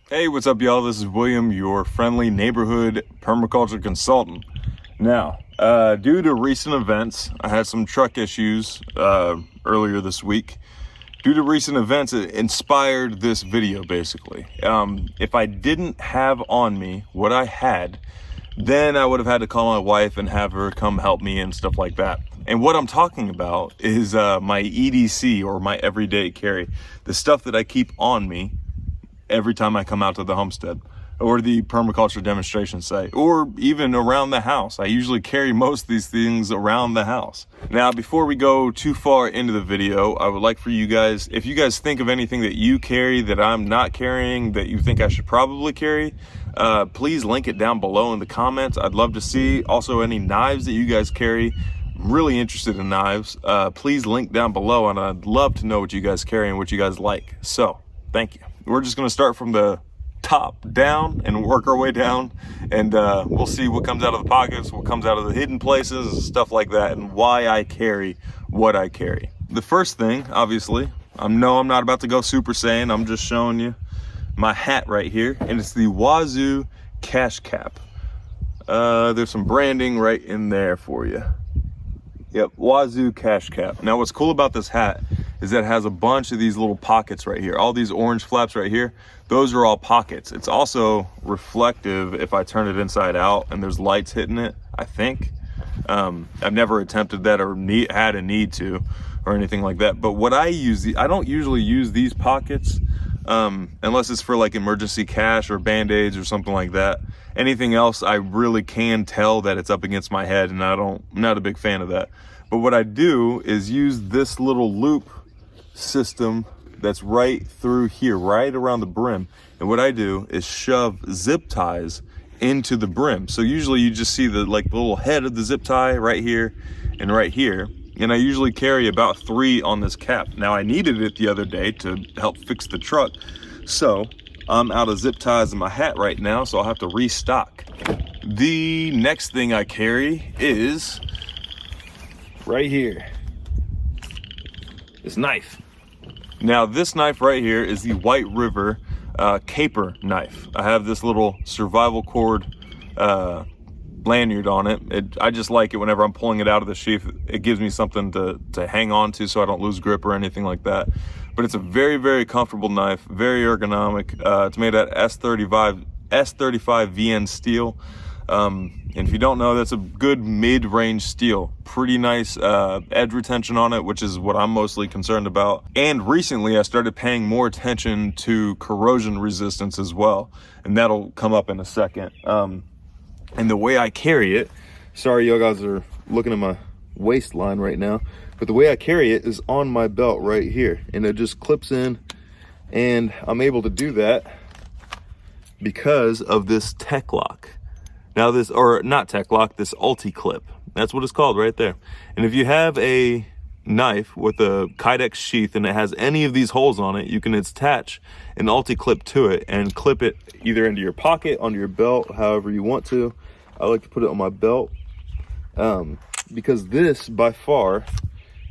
Hey, what's up, y'all? This is William, your friendly neighborhood permaculture consultant. Now, due to recent events, I had some truck issues earlier this week. Due to recent events, it inspired this video, basically. If I didn't have on me what I had, then I would have had to call my wife and have her come help me and stuff like that. And what I'm talking about is my EDC, or my everyday carry. The stuff that I keep on me every time I come out to the homestead or the permaculture demonstration site, or even around the house. I usually carry most of these things around the house. Now, before we go too far into the video, I would like for you guys, if you guys think of anything that you carry that I'm not carrying that you think I should probably carry, please link it down below in the comments. I'd love to see. Also, any knives that you guys carry. I'm really interested in knives. Please link down below, and I'd love to know what you guys carry and what you guys like. So, thank you. We're just gonna start from the top down and work our way down, and we'll see what comes out of the pockets, what comes out of the hidden places, and stuff like that, and why I carry what I carry. The first thing, obviously, I'm not about to go Super Saiyan. I'm just showing you my hat right here, and it's the Wazoo Cash Cap. There's some branding right in there for you. Yep, Wazoo Cash Cap. Now, what's cool about this hat is that it has a bunch of these little pockets right here. All these orange flaps right here, those are all pockets. It's also reflective if I turn it inside out and there's lights hitting it, I think. I've never attempted that or had a need to or anything like that. But what I don't usually use these pockets unless it's for like emergency cash or band-aids or something like that. Anything else, I really can tell that it's up against my head, and I'm not a big fan of that. But what I do is use this little loop system that's right through here, right around the brim. And what I do is shove zip ties into the brim. So usually you just see the little head of the zip tie right here and right here. And I usually carry about 3 on this cap. Now, I needed it the other day to help fix the truck, so I'm out of zip ties in my hat right now, so I'll have to restock. The next thing I carry is right here, this knife. Now, this knife right here is the White River caper knife. I have this little survival cord lanyard on it. I just like it whenever I'm pulling it out of the sheath. It gives me something to hang on to so I don't lose grip or anything like that. But it's a very, very comfortable knife, very ergonomic. It's made out of S35 VN steel. And if you don't know, that's a good mid-range steel. Pretty nice edge retention on it, which is what I'm mostly concerned about. And recently I started paying more attention to corrosion resistance as well. And that'll come up in a second. And the way I carry it, sorry you guys are looking at my waistline right now, but the way I carry it is on my belt right here, and it just clips in, and I'm able to do that because of this tech lock. Now this, or not tech lock, this ulti-clip, that's what it's called right there. And if you have a knife with a Knipex sheath and it has any of these holes on it, you can attach an ulti-clip to it and clip it either into your pocket, onto your belt, however you want to. I like to put it on my belt because this by far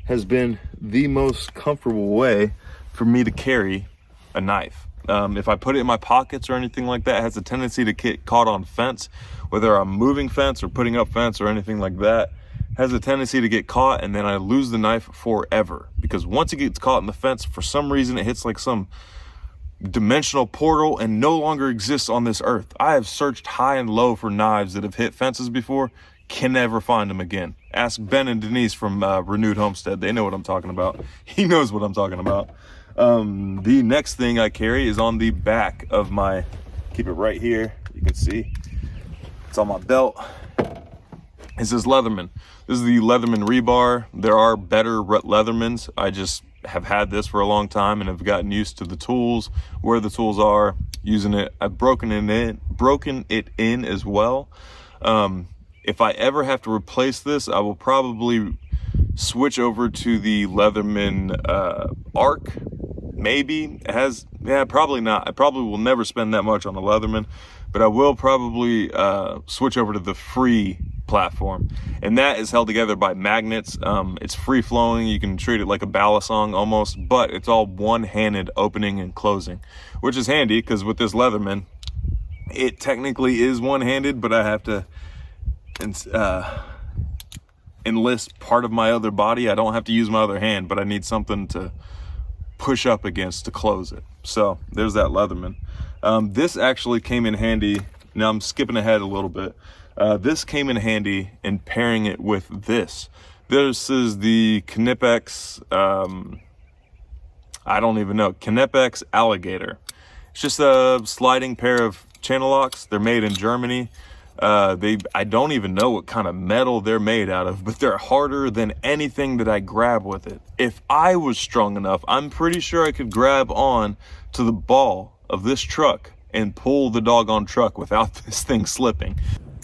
has been the most comfortable way for me to carry a knife. If I put it in my pockets or anything like that, it has a tendency to get caught on fence, whether I'm moving fence or putting up fence or anything like that. Has a tendency to get caught, and then I lose the knife forever, because once it gets caught in the fence, for some reason it hits like some dimensional portal and no longer exists on this earth. I have searched high and low for knives that have hit fences before, can never find them again. Ask Ben and Denise from Renewed Homestead. They know what I'm talking about. He knows what I'm talking about. The next thing I carry is on the back of my, keep it right here, you can see it's on my belt. It says Leatherman. This is the Leatherman rebar. There are better Leathermans. I just have had this for a long time and have gotten used to the tools, where the tools are, using it. I've broken it in as well. If I ever have to replace this, I will probably switch over to the Leatherman Arc. Maybe it has Yeah, probably not. I probably will never spend that much on a Leatherman, but I will probably switch over to the free platform, and that is held together by magnets. It's free flowing. You can treat it like a balisong almost, but it's all one-handed opening and closing, which is handy because with this Leatherman, it technically is one-handed, but I have to enlist part of my other body. I don't have to use my other hand, but I need something to push up against to close it. So there's that Leatherman. This actually came in handy. Now I'm skipping ahead a little bit. This came in handy in pairing it with this. This is the Knipex, I don't even know, Knipex Alligator. It's just a sliding pair of channel locks. They're made in Germany. I don't even know what kind of metal they're made out of, but they're harder than anything that I grab with it. If I was strong enough, I'm pretty sure I could grab on to the ball of this truck and pull the doggone truck without this thing slipping.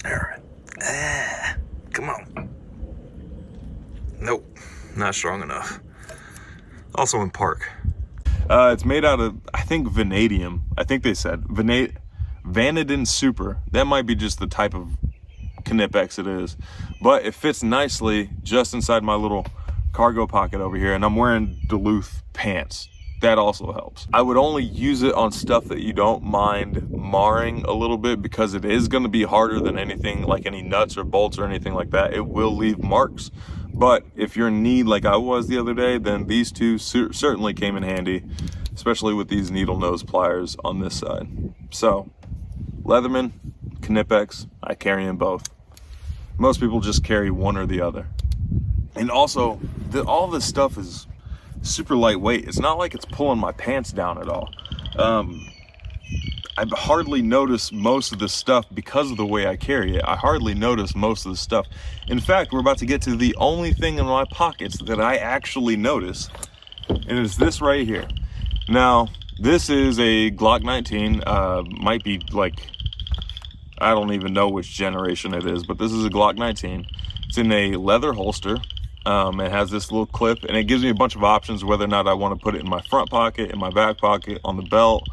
All right, come on. Nope, not strong enough. Also in park. It's made out of, I think, vanadium. I think they said Vanadin Super. That might be just the type of Knipex it is, but it fits nicely just inside my little cargo pocket over here, and I'm wearing Duluth pants. That also helps. I would only use it on stuff that you don't mind marring a little bit, because it is going to be harder than anything, like any nuts or bolts or anything like that. It will leave marks, but if you're in need like I was the other day, then these two certainly came in handy, especially with these needle nose pliers on this side. So Leatherman, Knipex, I carry them both. Most people just carry one or the other. And also, all this stuff is super lightweight. It's not like it's pulling my pants down at all. I hardly notice most of this stuff because of the way I carry it. I hardly notice most of the stuff. In fact, we're about to get to the only thing in my pockets that I actually notice, and it's this right here. Now, this is a Glock 19, might be like, I don't even know which generation it is, but this is a Glock 19. It's in a leather holster. It has this little clip, and it gives me a bunch of options whether or not I want to put it in my front pocket, in my back pocket, on the belt,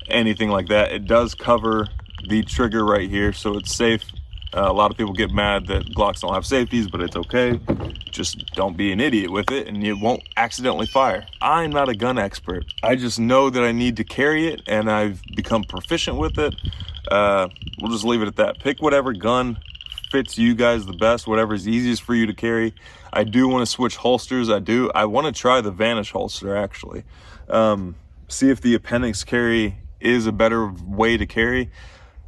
anything like that. It does cover the trigger right here, so it's safe. A lot of people get mad that Glocks don't have safeties, but it's okay. Just don't be an idiot with it, and you won't accidentally fire. I'm not a gun expert. I just know that I need to carry it, and I've become proficient with it. We'll just leave it at that. Pick whatever gun fits you guys the best, whatever is easiest for you to carry. I do want to switch holsters. I want to try the Vanish holster, actually. See if the appendix carry is a better way to carry.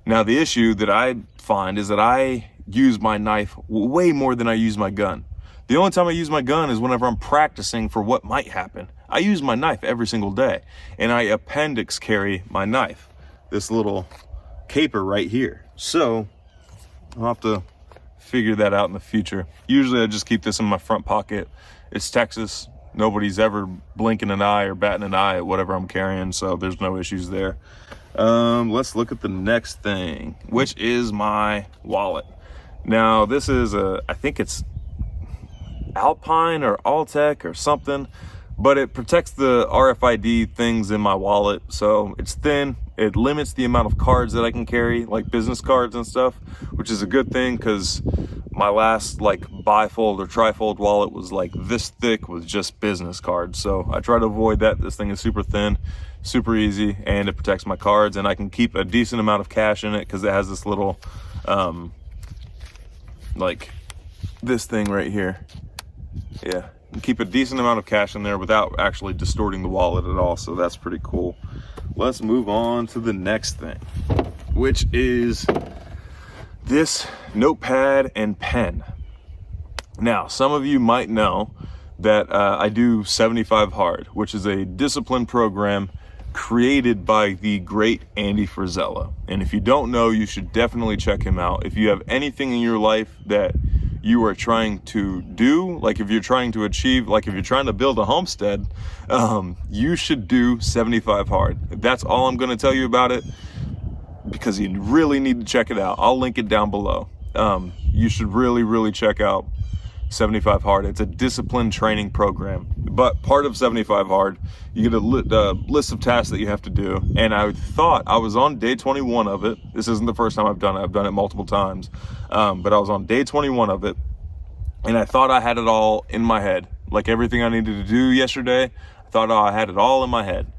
Now, the issue that I find is that I use my knife way more than I use my gun. The only time I use my gun is whenever I'm practicing for what might happen. I use my knife every single day, and I appendix carry my knife, this little caper right here. So I'll have to figure that out in the future. Usually I just keep this in my front pocket. It's Texas. Nobody's ever blinking an eye or batting an eye at whatever I'm carrying, so there's no issues there. Let's look at the next thing, which is my wallet. Now, this is I think it's Alpine or Alltech or something, but it protects the RFID things in my wallet. So it's thin. It limits the amount of cards that I can carry, like business cards and stuff, which is a good thing, because my last like bifold or trifold wallet was like this thick with just business cards. So I try to avoid that. This thing is super thin, super easy, and it protects my cards, and I can keep a decent amount of cash in it because it has this little like this thing right here. Yeah, you can keep a decent amount of cash in there without actually distorting the wallet at all, so that's pretty cool. Let's move on to the next thing, which is this notepad and pen. Now, some of you might know that I do 75 Hard, which is a discipline program created by the great Andy Frisella. And if you don't know, you should definitely check him out. If you have anything in your life that you are trying to do, like if you're trying to achieve, like if you're trying to build a homestead, you should do 75 Hard. That's all I'm going to tell you about it, because you really need to check it out. I'll link it down below. You should really check out 75 Hard. It's a discipline training program. But part of 75 Hard, you get a list of tasks that you have to do. And I thought I was on day 21 of it. This isn't the first time I've done it. I've done it multiple times. But I was on day 21 of it. And I thought I had it all in my head. Like everything I needed to do yesterday, I thought I had it all in my head.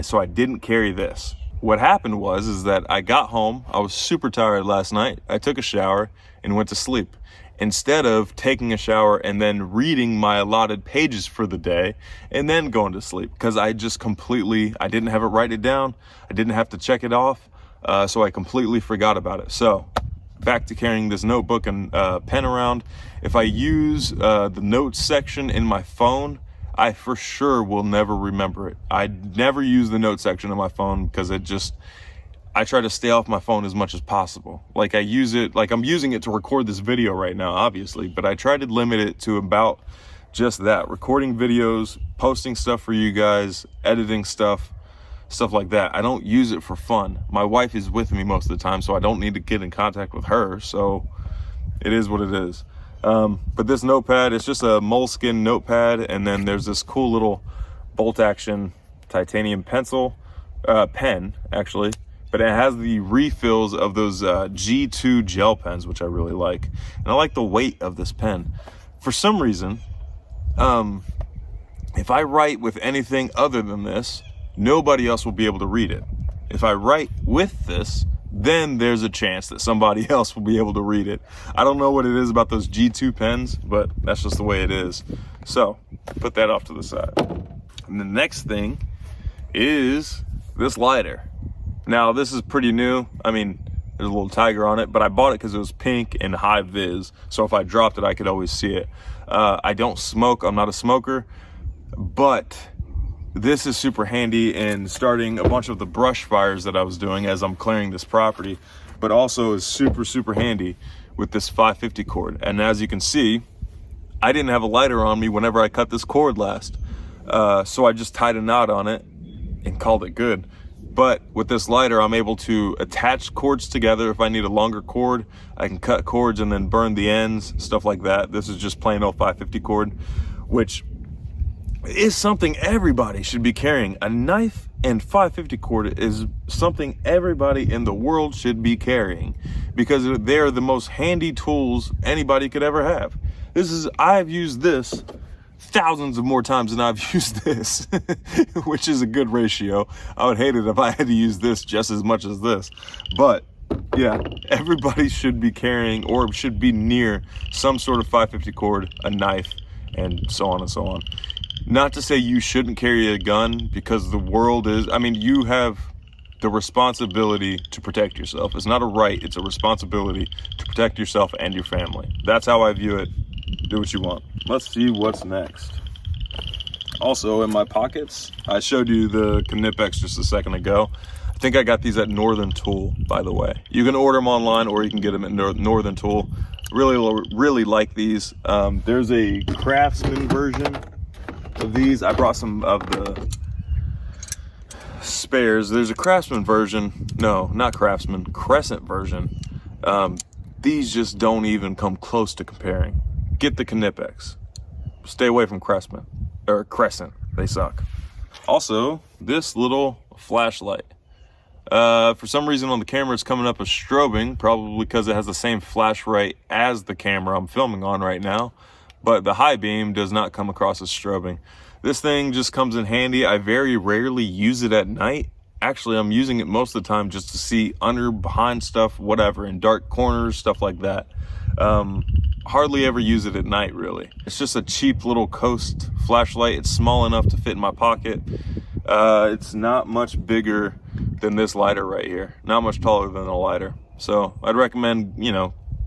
So I didn't carry this. What happened is that I got home, I was super tired last night, I took a shower and went to sleep. Instead of taking a shower and then reading my allotted pages for the day and then going to sleep, because I didn't have it write it down, I didn't have to check it off, so I completely forgot about it. So back to carrying this notebook and pen around. If I use the notes section in my phone, I for sure will never remember it. I never use the note section of my phone because I try to stay off my phone as much as possible. Like I'm using it to record this video right now, obviously, but I try to limit it to about just that, recording videos, posting stuff for you guys, editing stuff like that. I don't use it for fun. My wife is with me most of the time, so I don't need to get in contact with her. So it is what it is. But this notepad, it's just a moleskin notepad, and then there's this cool little bolt action titanium pen actually, but it has the refills of those G2 gel pens, which I really like. And I like the weight of this pen. For some reason, if I write with anything other than this, nobody else will be able to read it. If I write with this, then there's a chance that somebody else will be able to read it. I don't know what it is about those G2 pens, but that's just the way it is. So put that off to the side. And the next thing is this lighter. Now this is pretty new. I mean, there's a little tiger on it, but I bought it because it was pink and high vis. So if I dropped it, I could always see it. I don't smoke, I'm not a smoker, but this is super handy in starting a bunch of the brush fires that I was doing as I'm clearing this property, but also is super, super handy with this 550 cord. And as you can see, I didn't have a lighter on me whenever I cut this cord last. So I just tied a knot on it and called it good. But with this lighter, I'm able to attach cords together. If I need a longer cord, I can cut cords and then burn the ends, stuff like that. This is just plain old 550 cord, which is something everybody should be carrying. A knife and 550 cord is something everybody in the world should be carrying because they're the most handy tools anybody could ever have. I've used this thousands of more times than I've used this, which is a good ratio. I would hate it if I had to use this just as much as this. But yeah, everybody should be carrying or should be near some sort of 550 cord, a knife, and so on and so on. Not to say you shouldn't carry a gun, because the world is, I mean, you have the responsibility to protect yourself. It's not a right, it's a responsibility to protect yourself and your family. That's how I view it. Do what you want. Let's see what's next. Also in my pockets, I showed you the Knipex just a second ago. I think I got these at Northern Tool, by the way. You can order them online or you can get them at Northern Tool. Really like these. There's a Craftsman version of these. I brought some of the spares. There's a Craftsman version. No, not Craftsman, Crescent version. These just don't even come close to comparing. Get the Knipex. Stay away from Craftsman or Crescent. They suck. Also, this little flashlight. For some reason on the camera it's coming up as strobing, probably because it has the same flash rate as the camera I'm filming on right now, but the high beam does not come across as strobing. This thing just comes in handy. I very rarely use it at night. Actually, I'm using it most of the time just to see under, behind stuff, whatever, in dark corners, stuff like that. Hardly ever use it at night, really. It's just a cheap little Coast flashlight. It's small enough to fit in my pocket. It's not much bigger than this lighter right here. Not much taller than a lighter. So I'd recommend,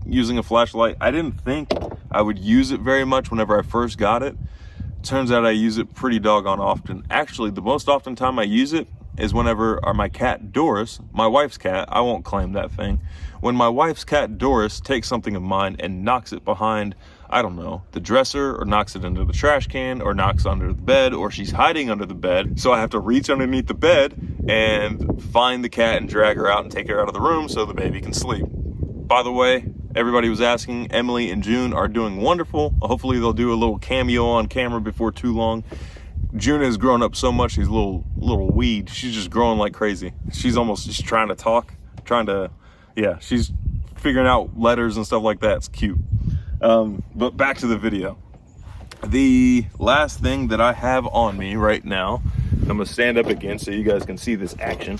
using a flashlight. I didn't think I would use it very much whenever I first got it. Turns out I use it pretty doggone often. Actually, the most often time I use it is whenever my cat Doris, my wife's cat, I won't claim that thing. When my wife's cat Doris takes something of mine and knocks it behind, I don't know, the dresser, or knocks it into the trash can, or knocks under the bed, or she's hiding under the bed. So I have to reach underneath the bed and find the cat and drag her out and take her out of the room so the baby can sleep. By the way, Everybody was asking. Emily and June are doing wonderful. Hopefully they'll do a little cameo on camera before too long. June has grown up so much, she's a little weed. She's just growing like crazy. She's almost just trying to talk, she's figuring out letters and stuff like that. It's cute. But back to the video. The last thing that I have on me right now, I'm gonna stand up again so you guys can see this action,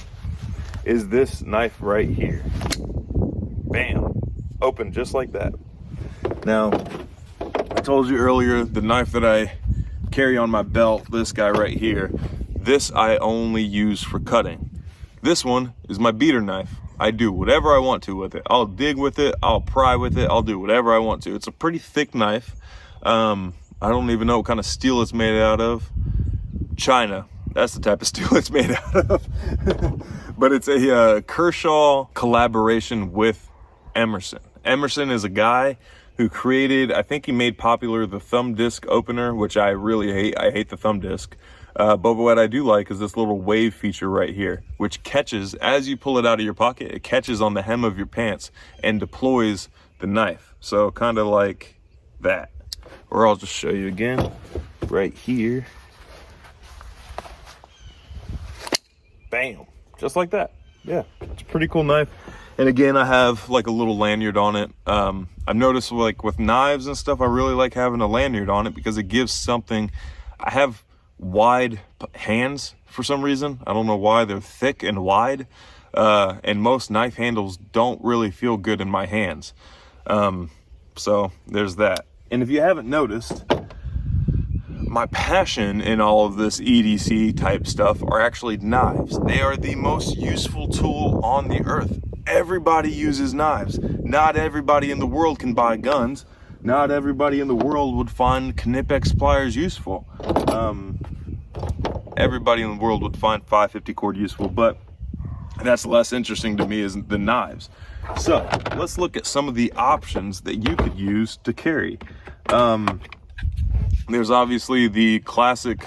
is this knife right here. Bam, open just like that. Now, I told you earlier, the knife that I carry on my belt, this guy right here, this I only use for cutting. This one is my beater knife. I do whatever I want to with it. I'll dig with it, I'll pry with it, I'll do whatever I want to. It's a pretty thick knife. I don't even know what kind of steel it's made out of. China, that's the type of steel it's made out of. But it's a Kershaw collaboration with Emerson. Emerson is a guy who created, I think he made popular the thumb disc opener, which I really hate. I hate the thumb disc. But what I do like is this little wave feature right here, which catches, as you pull it out of your pocket, it catches on the hem of your pants and deploys the knife. So kind of like that. Or I'll just show you again, right here. Bam, just like that. Yeah, it's a pretty cool knife. And again, I have like a little lanyard on it. I've noticed like with knives and stuff, I really like having a lanyard on it because it gives something. I have wide hands for some reason. I don't know why. They're thick and wide. And most knife handles don't really feel good in my hands. So there's that. And if you haven't noticed, my passion in all of this EDC type stuff are actually knives. They are the most useful tool on the earth. Everybody uses knives. Not everybody in the world can buy guns. Not everybody in the world would find Knipex pliers useful. Everybody in the world would find 550 cord useful, but that's less interesting to me is the knives. So let's look at some of the options that you could use to carry. There's obviously the classic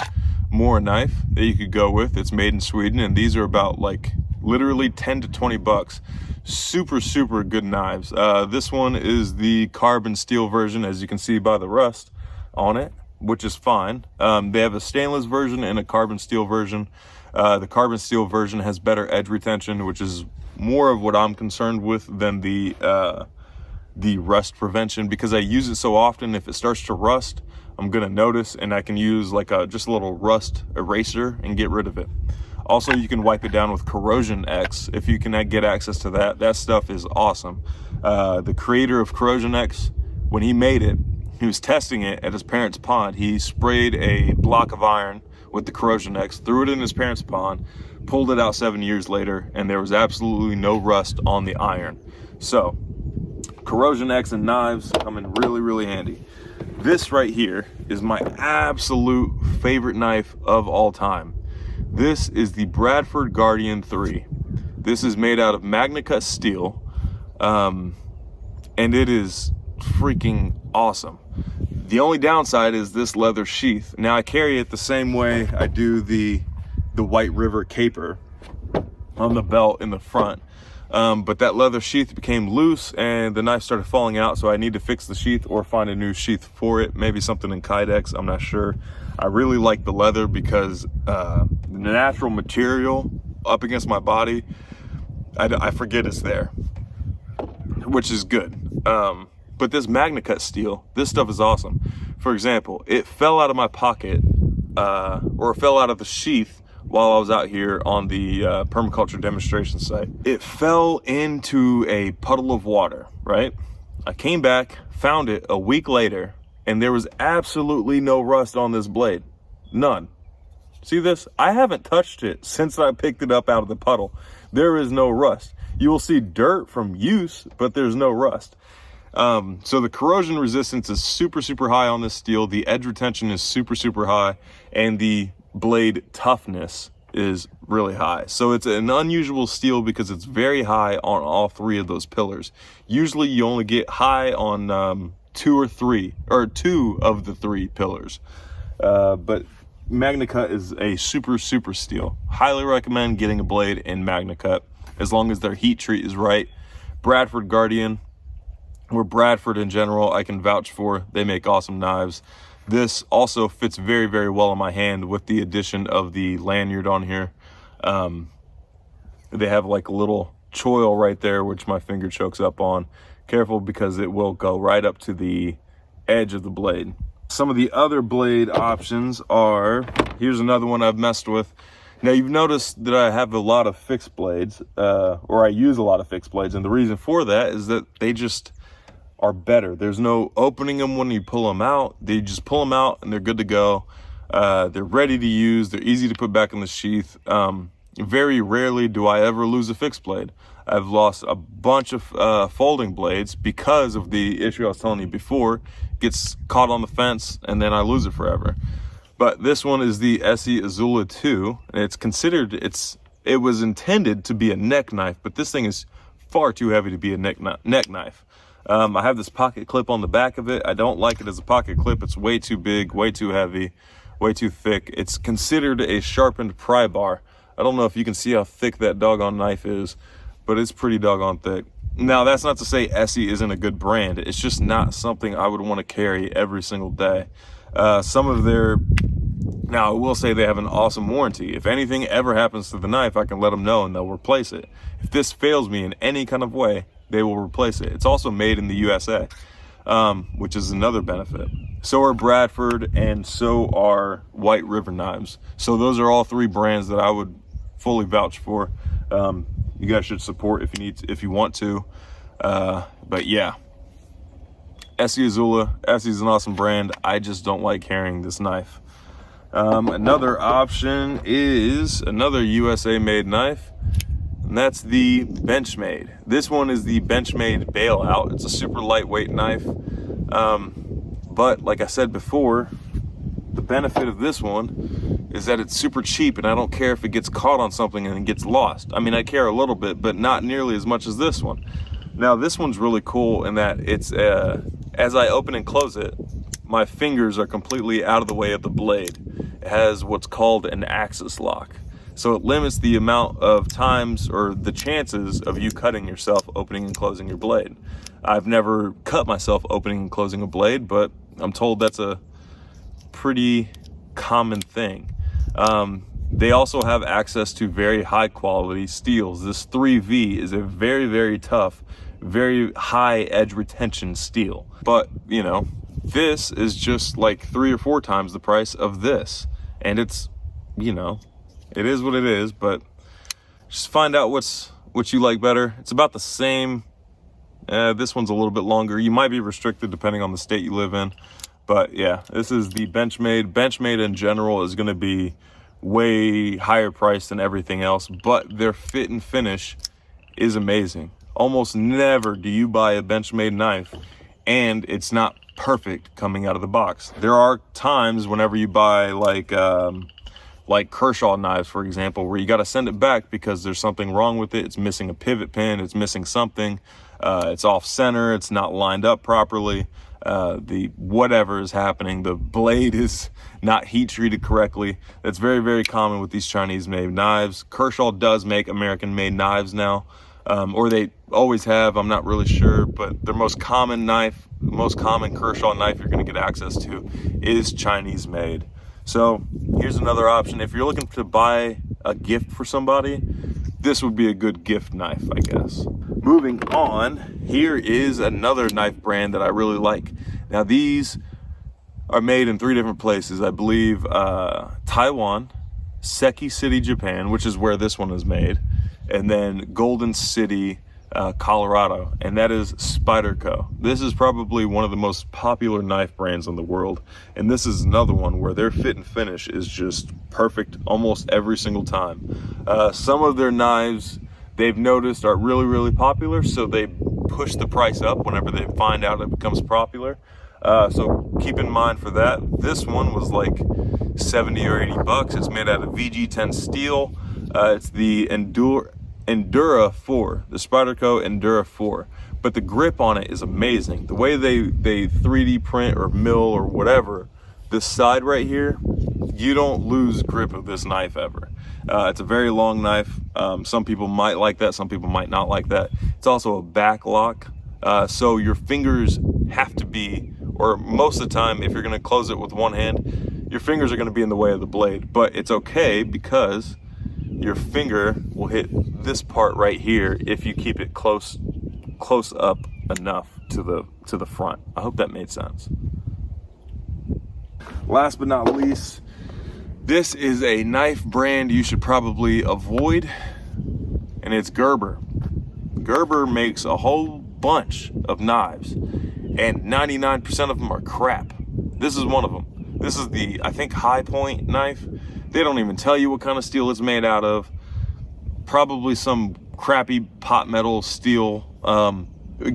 Moore knife that you could go with. It's made in Sweden, and these are about like literally 10 to 20 bucks. Super, super good knives. This one is the carbon steel version, as you can see by the rust on it, which is fine. They have a stainless version and a carbon steel version. The carbon steel version has better edge retention, which is more of what I'm concerned with than the rust prevention, because I use it so often. If it starts to rust, I'm gonna notice, and I can use like just a little rust eraser and get rid of it. Also, you can wipe it down with Corrosion X if you can get access to that. That stuff is awesome. The creator of Corrosion X, when he made it, he was testing it at his parents' pond. He sprayed a block of iron with the Corrosion X, threw it in his parents' pond, pulled it out 7 years later, and there was absolutely no rust on the iron. So, Corrosion X and knives come in really, really handy. This right here is my absolute favorite knife of all time. This is the Bradford Guardian 3. This is made out of MagnaCut steel, and it is freaking awesome. The only downside is this leather sheath. Now I carry it the same way I do the White River Caper on the belt in the front, but that leather sheath became loose and the knife started falling out, so I need to fix the sheath or find a new sheath for it. Maybe something in Kydex, I'm not sure. I really like the leather because the natural material up against my body, I forget it's there, which is good. But this MagnaCut steel, this stuff is awesome. For example, it fell out of my pocket, or it fell out of the sheath while I was out here on the permaculture demonstration site. It fell into a puddle of water, right? I came back, found it a week later, and there was absolutely no rust on this blade. None. See this? I haven't touched it since I picked it up out of the puddle. There is no rust. You will see dirt from use, but there's no rust. So the corrosion resistance is super, super high on this steel. The edge retention is super, super high, and the blade toughness is really high. So it's an unusual steel because it's very high on all three of those pillars. Usually you only get high on two of the three pillars. But MagnaCut is a super, super steel. Highly recommend getting a blade in MagnaCut as long as their heat treat is right. Bradford Guardian, Where Bradford in general, I can vouch for. They make awesome knives. This also fits very, very well in my hand with the addition of the lanyard on here. They have like a little choil right there, which my finger chokes up on. Careful, because it will go right up to the edge of the blade. Some of the other blade options are, here's another one I've messed with. Now you've noticed that I have a lot of fixed blades, or I use a lot of fixed blades, and the reason for that is that they just are better. There's no opening them when you pull them out. They just pull them out and they're good to go. They're ready to use. They're easy to put back in the sheath. Very rarely do I ever lose a fixed blade. I've lost a bunch of folding blades because of the issue I was telling you before. Gets caught on the fence and then I lose it forever. But this one is the SE Azula 2, and it's considered, it was intended to be a neck knife, but this thing is far too heavy to be a neck knife. I have this pocket clip on the back of it. I don't like it as a pocket clip. It's way too big, way too heavy, way too thick. It's considered a sharpened pry bar. I don't know if you can see how thick that doggone knife is, but it's pretty doggone thick. Now, that's not to say SE isn't a good brand. It's just not something I would want to carry every single day. Now I will say they have an awesome warranty. If anything ever happens to the knife, I can let them know and they'll replace it. If this fails me in any kind of way, they will replace it. It's also made in the USA, which is another benefit. So are Bradford, and so are White River knives. So those are all three brands that I would fully vouch for. You guys should support if you want to. But yeah, SE Azula. SE is an awesome brand. I just don't like carrying this knife. Another option is another USA made knife, and that's the Benchmade. This one is the Benchmade Bailout. It's a super lightweight knife, but like I said before, the benefit of this one is that it's super cheap, and I don't care if it gets caught on something and it gets lost. I mean, I care a little bit, but not nearly as much as this one. Now this one's really cool in that it's as I open and close it, my fingers are completely out of the way of the blade. It has what's called an axis lock. So it limits the amount of times or the chances of you cutting yourself opening and closing your blade. I've never cut myself opening and closing a blade, but I'm told that's a pretty common thing. They also have access to very high quality steels. This 3V is a very, very tough, very high edge retention steel. But, you know, this is just like 3 or 4 times the price of this. And it's, you know, it is what it is, but just find out what you like better. It's about the same. This one's a little bit longer. You might be restricted depending on the state you live in. But yeah, this is the Benchmade. Benchmade in general is going to be way higher priced than everything else, but their fit and finish is amazing. Almost never do you buy a Benchmade knife and it's not perfect coming out of the box. There are times whenever you buy like Kershaw knives, for example, where you got to send it back because there's something wrong with it. It's missing a pivot pin, it's missing something, it's off center, it's not lined up properly, the whatever is happening, the blade is not heat treated correctly. That's very, very common with these Chinese made knives. Kershaw does make American made knives now, or they always have, I'm not really sure, but their most common Kershaw knife you're going to get access to is Chinese made. So here's another option. If you're looking to buy a gift for somebody, this would be a good gift knife, I guess. Moving on, here is another knife brand that I really like. Now these are made in 3 different places. I believe Taiwan, Seki City, Japan, which is where this one is made, and then Golden City, Colorado, and that is Spyderco. This is probably one of the most popular knife brands in the world, and this is another one where their fit and finish is just perfect almost every single time. Some of their knives they've noticed are really, really popular, so they push the price up whenever they find out it becomes popular. So keep in mind for that. This one was like 70 or 80 bucks. It's made out of VG10 steel. It's the Endura 4, the Spyderco Endura 4. But the grip on it is amazing. The way they 3D print or mill or whatever, this side right here, you don't lose grip of this knife ever. It's a very long knife. Some people might like that, some people might not like that. It's also a back lock. So your fingers have to be, or most of the time, if you're going to close it with one hand, your fingers are going to be in the way of the blade. But it's okay because your finger will hit this part right here if you keep it close up enough to the front. I hope that made sense. Last but not least, this is a knife brand you should probably avoid, and it's Gerber. Gerber makes a whole bunch of knives, and 99% of them are crap. This is one of them. This is the, I think, High Point knife. They don't even tell you what kind of steel it's made out of. Probably some crappy pot metal steel.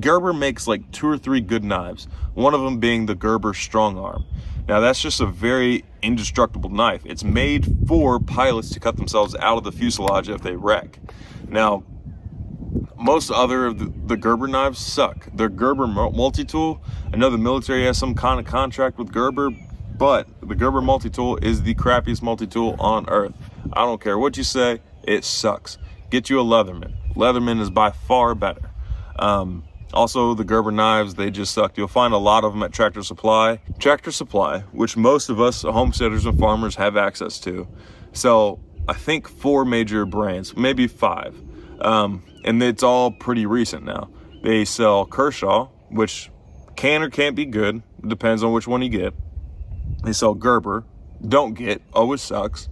Gerber makes like 2 or 3 good knives, one of them being the Gerber Strong Arm. Now that's just a very indestructible knife. It's made for pilots to cut themselves out of the fuselage if they wreck. Now, most other of the Gerber knives suck. They're Gerber multi-tool. I know the military has some kind of contract with Gerber, but the Gerber multi-tool is the crappiest multi-tool on earth. I don't care what you say, it sucks. Get you a Leatherman. Leatherman is by far better. Also, the Gerber knives, they just suck. You'll find a lot of them at Tractor Supply. Tractor Supply, which most of us homesteaders and farmers have access to. So I think 4 major brands, maybe 5. And it's all pretty recent now. They sell Kershaw, which can or can't be good. It depends on which one you get. They sell Gerber, don't get, always sucks.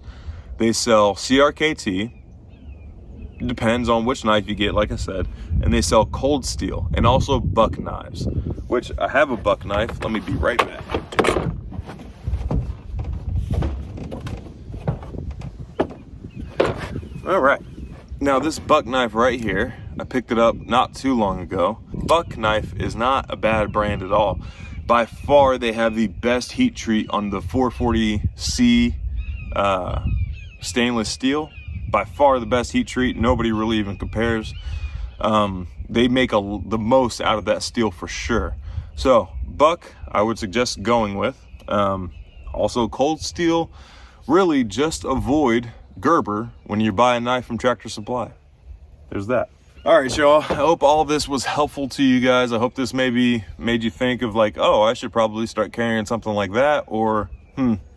They sell CRKT, depends on which knife you get, like I said. And they sell Cold Steel, and also buck knives, which I have a buck knife. Let me be right back. All right. Now this buck knife right here, I picked it up not too long ago. Buck knife is not a bad brand at all. By far, they have the best heat treat on the 440C stainless steel. By far the best heat treat. Nobody really even compares. They make the most out of that steel for sure. So buck, I would suggest going with. Also Cold Steel, really just avoid Gerber when you buy a knife from Tractor Supply. There's that. All right, y'all. I hope all this was helpful to you guys. I hope this maybe made you think of like, oh, I should probably start carrying something like that, or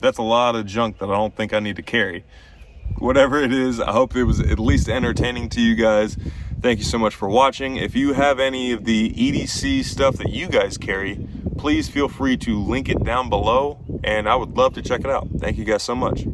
that's a lot of junk that I don't think I need to carry. Whatever it is, I hope it was at least entertaining to you guys. Thank you so much for watching. If you have any of the EDC stuff that you guys carry, please feel free to link it down below, and I would love to check it out. Thank you guys so much.